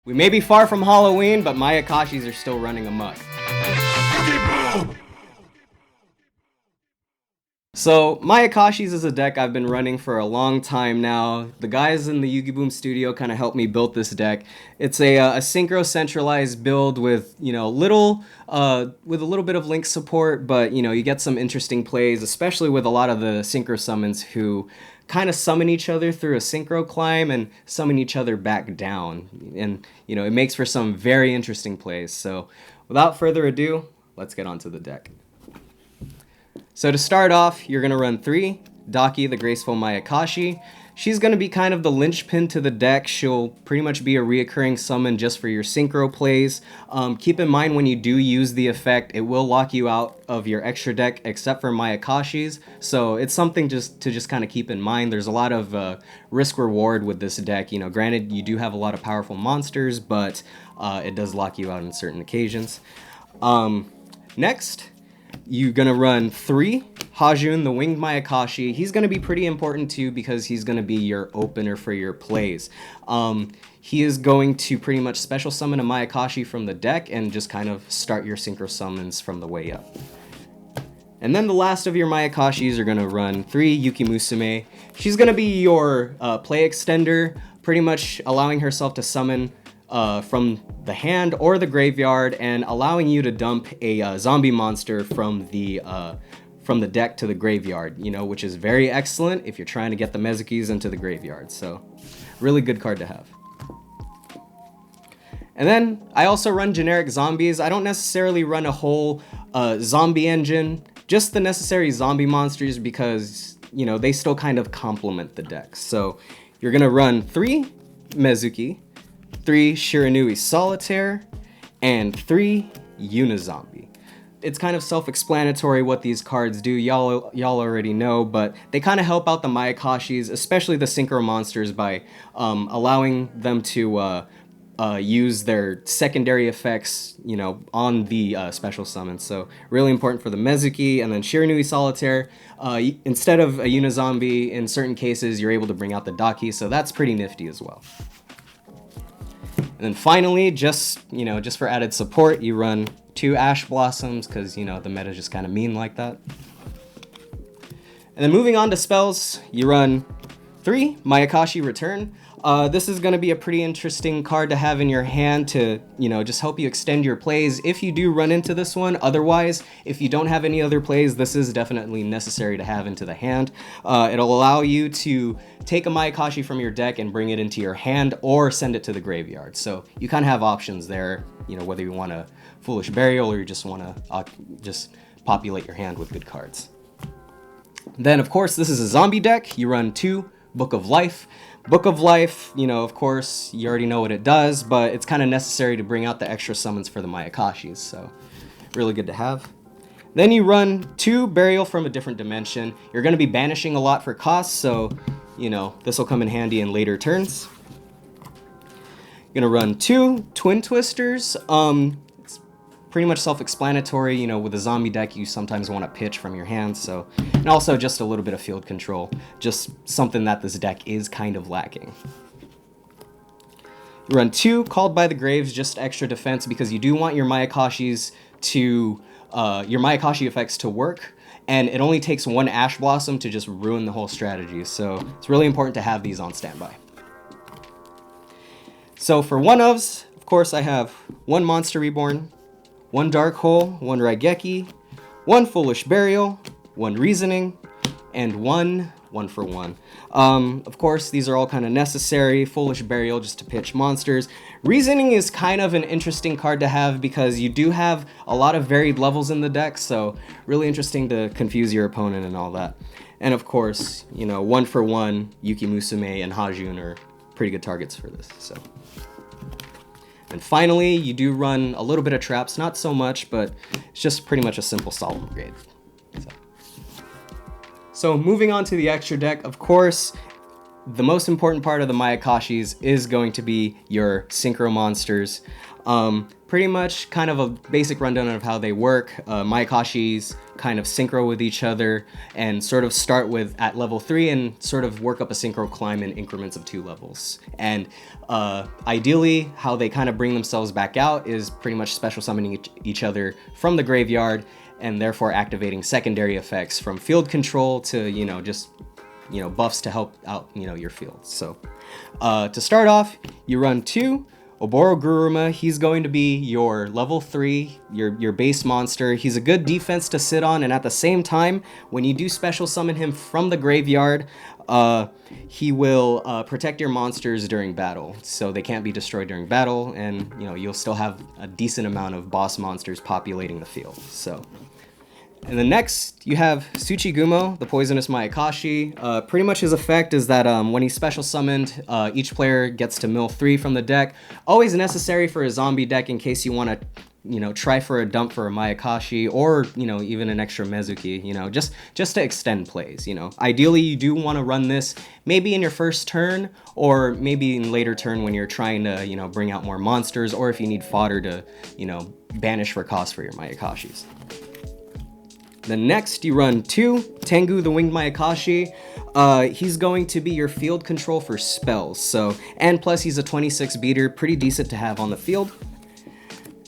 We may be far from Halloween, but my Akashis are still running amok. So, my Akashis is a deck I've been running for a long time now. The guys in the Yugi Boom studio kind of helped me build this deck. It's a synchro centralized build with, with a little bit of link support, but, you get some interesting plays, especially with a lot of the synchro summons who kind of summon each other through a synchro climb and summon each other back down. And, it makes for some very interesting plays. So, without further ado, let's get onto the deck. So to start off, you're going to run 3, Daki, the Graceful Mayakashi. She's going to be kind of the linchpin to the deck. She'll pretty much be a reoccurring summon just for your synchro plays. Keep in mind when you do use the effect, it will lock you out of your extra deck except for Mayakashis. So it's something to kind of keep in mind. There's a lot of risk-reward with this deck. Granted, you do have a lot of powerful monsters, but it does lock you out on certain occasions. Next, you're going to run 3, Hajun, the Winged Mayakashi. He's going to be pretty important too because he's going to be your opener for your plays. He is going to pretty much special summon a Mayakashi from the deck and just kind of start your synchro summons from the way up. And then the last of your Mayakashis are going to run 3, Yuki Musume. She's going to be your play extender, pretty much allowing herself to summon from the hand or the graveyard and allowing you to dump a zombie monster from the deck to the graveyard, which is very excellent if you're trying to get the Mezukis into the graveyard. So, really good card to have. And then I also run generic zombies. I don't necessarily run a whole zombie engine, just the necessary zombie monsters because, they still kind of complement the deck. So, you're going to run 3 Mezuki, 3 Shiranui Solitaire, and 3 Unizombie. It's kind of self-explanatory what these cards do, y'all already know, but they kind of help out the Mayakashis, especially the synchro monsters, by allowing them to use their secondary effects, on the special summons. So really important for the Mezuki, and then Shiranui Solitaire. Instead of a Unizombie, in certain cases, you're able to bring out the Daki, so that's pretty nifty as well. And then finally, just for added support, you run 2 Ash Blossoms because, the meta is just kind of mean like that. And then moving on to spells, you run 3 Mayakashi Return. This is going to be a pretty interesting card to have in your hand to, just help you extend your plays if you do run into this one. Otherwise, if you don't have any other plays, this is definitely necessary to have into the hand. It'll allow you to take a Mayakashi from your deck and bring it into your hand or send it to the graveyard. So you kind of have options there, whether you want a Foolish Burial or you just want to just populate your hand with good cards. Then, of course, this is a zombie deck. You run 2 Book of Life. Book of Life, of course, you already know what it does, but it's kind of necessary to bring out the extra summons for the Mayakashis, so really good to have. Then you run 2 Burial from a Different Dimension. You're going to be banishing a lot for cost, so, this will come in handy in later turns. You're going to run 2 Twin Twisters. It's pretty much self-explanatory. With a zombie deck, you sometimes want to pitch from your hands, so, and also just a little bit of field control, just something that this deck is kind of lacking. You run 2 Called by the Graves, just extra defense because you do want your Mayakashis to, your Mayakashi effects to work, and it only takes 1 Ash Blossom to just ruin the whole strategy, so it's really important to have these on standby. So for one-ofs, of course, I have 1 Monster Reborn, 1 Dark Hole, 1 Raigeki, 1 Foolish Burial, 1 Reasoning, and 1 for 1. Of course, these are all kind of necessary. Foolish Burial just to pitch monsters. Reasoning is kind of an interesting card to have because you do have a lot of varied levels in the deck, so really interesting to confuse your opponent and all that. And of course, 1 for 1, Yuki Musume and Hajun are pretty good targets for this. So. And finally, you do run a little bit of traps, not so much, but it's just pretty much a simple solid grade. So moving on to the extra deck, of course, the most important part of the Mayakashis is going to be your synchro monsters. Pretty much kind of a basic rundown of how they work. Mayakashis kind of synchro with each other and sort of start with at level 3 and sort of work up a synchro climb in increments of 2 levels. And ideally, how they kind of bring themselves back out is pretty much special summoning each other from the graveyard, and therefore activating secondary effects from field control to, just buffs to help out, your field. So to start off, you run 2 Oboroguruma. He's going to be your level 3, your base monster. He's a good defense to sit on, and at the same time, when you do special summon him from the graveyard, he will protect your monsters during battle, so they can't be destroyed during battle, and you'll still have a decent amount of boss monsters populating the field. So. And then next, you have Tsuchigumo, the Poisonous Mayakashi. Pretty much his effect is that when he's special summoned, each player gets to mill 3 from the deck. Always necessary for a zombie deck in case you want to, try for a dump for a Mayakashi, or, even an extra Mezuki, just to extend plays, Ideally, you do want to run this maybe in your first turn, or maybe in later turn when you're trying to, bring out more monsters, or if you need fodder to, banish for cost for your Mayakashis. Then next, you run 2 Tengu, the Winged Mayakashi. He's going to be your field control for spells. So, and plus he's a 26 beater, pretty decent to have on the field.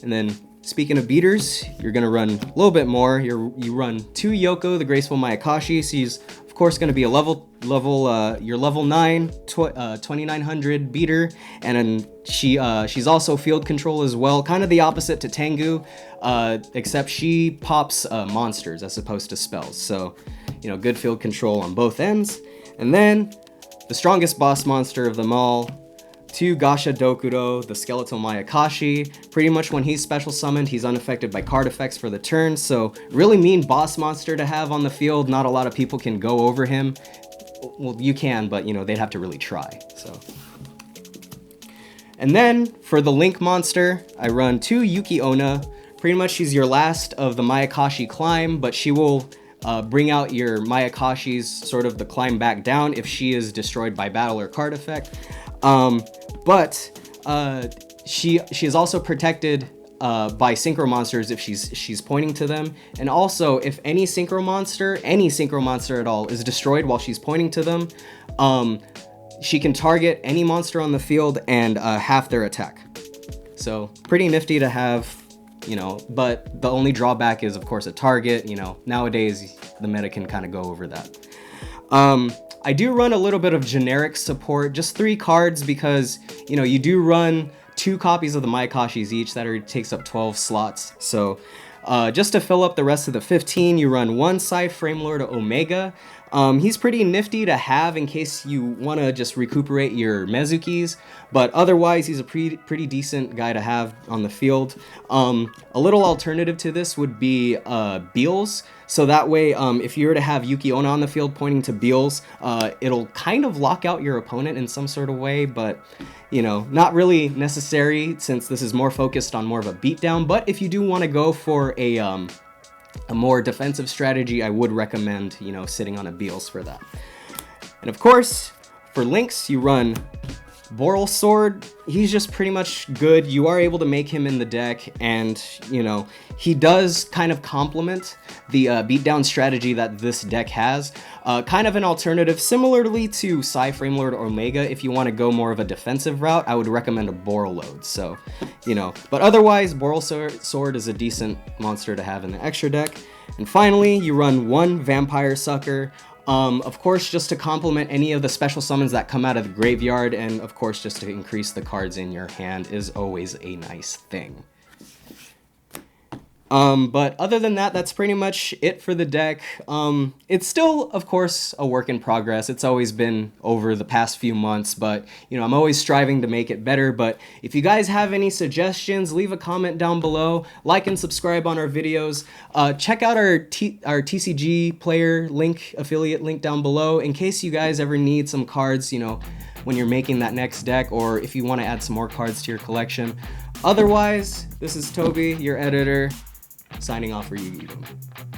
And then, speaking of beaters, you're gonna run a little bit more. You run 2 Yoko, the Graceful Mayakashi. So he's of course gonna be a your level 9, 2900 beater, and then she's also field control as well, kind of the opposite to Tengu, except she pops monsters as opposed to spells. So, good field control on both ends. And then the strongest boss monster of them all, 2 Gasha Dokuro, the Skeletal Mayakashi. Pretty much when he's special summoned, he's unaffected by card effects for the turn, so really mean boss monster to have on the field. Not a lot of people can go over him. Well, you can, but they'd have to really try. So. And then for the Link monster, I run 2 Yuki Onna. Pretty much she's your last of the Mayakashi climb, but she will bring out your Mayakashi's sort of the climb back down if she is destroyed by battle or card effect. She is also protected by synchro monsters if she's pointing to them, and also if any synchro monster at all is destroyed while she's pointing to them, she can target any monster on the field and half their attack. So pretty nifty to have, but the only drawback is of course a target. Nowadays the meta can kind of go over that. I do run a little bit of generic support, just 3 cards, because you do run 2 copies of the Mayakashis each. That already takes up 12 slots. So just to fill up the rest of the 15, you run 1 Sai Framelord Omega. He's pretty nifty to have in case you want to just recuperate your Mezukis, but otherwise he's a pretty decent guy to have on the field. A little alternative to this would be Beals. So that way, if you were to have Yuki Onna on the field pointing to Beals, it'll kind of lock out your opponent in some sort of way, but not really necessary since this is more focused on more of a beatdown. But if you do want to go for a more defensive strategy, I would recommend, sitting on a Beals for that. And of course, for Links, you run Boral Sword. He's just pretty much good. You are able to make him in the deck, and he does kind of complement the beatdown strategy that this deck has. Kind of an alternative, similarly to Sai Framelord Omega. If you want to go more of a defensive route, I would recommend a Borreload. So, but otherwise, Boral Sword is a decent monster to have in the extra deck. And finally, you run 1 Vampire Sucker. Of course, just to complement any of the special summons that come out of the graveyard, and of course just to increase the cards in your hand is always a nice thing. But other than that, that's pretty much it for the deck. It's still, of course, a work in progress. It's always been over the past few months, but, I'm always striving to make it better. But if you guys have any suggestions, leave a comment down below, like and subscribe on our videos. Check out our TCG player link, affiliate link down below, in case you guys ever need some cards, when you're making that next deck, or if you want to add some more cards to your collection. Otherwise, this is Toby, your editor, signing off for Yu-Gi-Oh!